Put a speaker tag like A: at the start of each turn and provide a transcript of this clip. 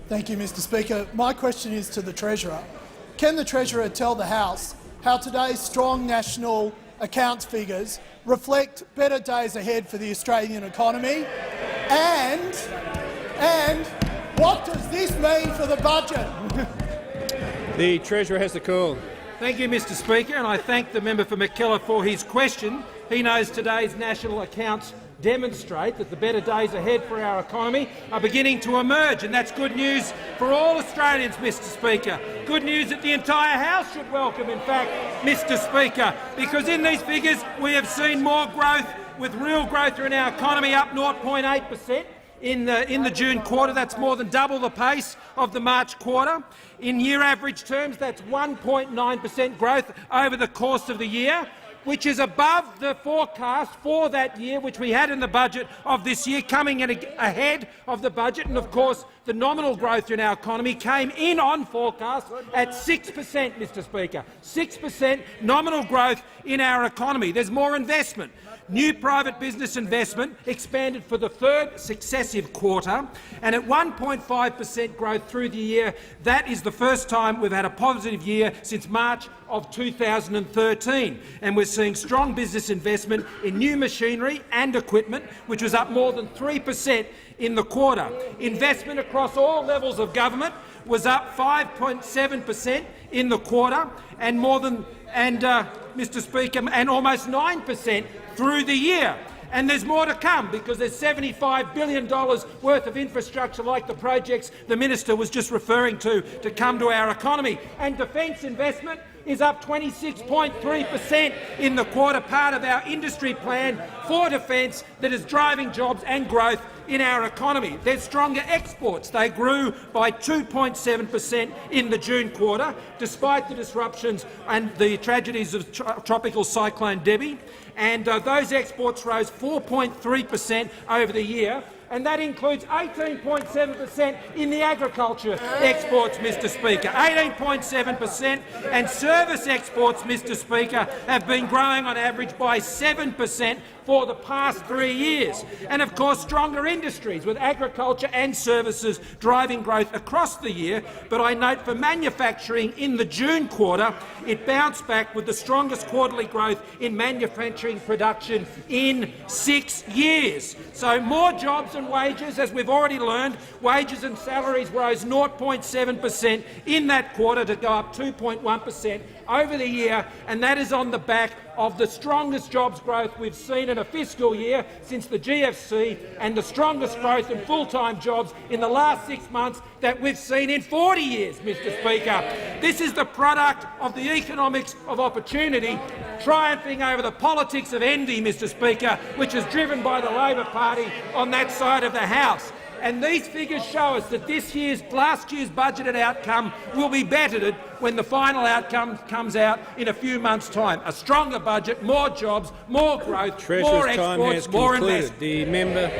A: Thank you, Mr Speaker. My question is to the Treasurer. Can the Treasurer tell the House how today's strong national accounts figures reflect better days ahead for the Australian economy? And what does this mean for the budget?
B: The Treasurer has the call.
C: Thank you, Mr Speaker, and I thank the member for Mackellar for his question. He knows today's national accounts demonstrate that the better days ahead for our economy are beginning to emerge, and that's good news for all Australians, Mr Speaker. Good news that the entire House should welcome, in fact, Mr Speaker, because in these figures we have seen more growth, with real growth in our economy up 0.8%. In the June quarter. That's more than double the pace of the March quarter. In year average terms, that's 1.9% growth over the course of the year, which is above the forecast for that year, which we had in the budget of this year, coming in ahead of the budget. And of course, the nominal growth in our economy came in on forecast at 6%, Mr Speaker. 6% nominal growth in our economy. There's more investment. New private business investment expanded for the third successive quarter, and at 1.5% growth through the year. That is the first time we've had a positive year since March of 2013. And we're seeing strong business investment in new machinery and equipment, which was up more than 3% in the quarter. Investment across all levels of government was up 5.7% in the quarter, and Mr Speaker, and almost 9% through the year. And there's more to come, because there's $75 billion worth of infrastructure like the projects the minister was just referring to come to our economy. And defence investment is up 26.3% in the quarter, part of our industry plan for defence that is driving jobs and growth in our economy. There's stronger exports. They grew by 2.7% in the June quarter, despite the disruptions and the tragedies of Tropical Cyclone Debbie. And those exports rose 4.3% over the year, and that includes 18.7% in the agriculture exports, Mr Speaker. 18.7%, and service exports, Mr Speaker, have been growing on average by 7% for the past 3 years. And of course, stronger industries, with agriculture and services driving growth across the year. But I note for manufacturing in the June quarter, it bounced back with the strongest quarterly growth in manufacturing production in 6 years. So more jobs and wages, as we've already learned. Wages and salaries rose 0.7% in that quarter to go up 2.1% over the year, and that is on the back of the strongest jobs growth we've seen in a fiscal year since the GFC, and the strongest growth in full-time jobs in the last 6 months that we've seen in 40 years, Mr Speaker. This is the product of the economics of opportunity triumphing over the politics of envy, Mr Speaker, which is driven by the Labor Party on that side of the House. And these figures show us that last year's budgeted outcome will be bettered when the final outcome comes out in a few months' time. A stronger budget, more jobs, more growth, more exports, more investment.
B: The member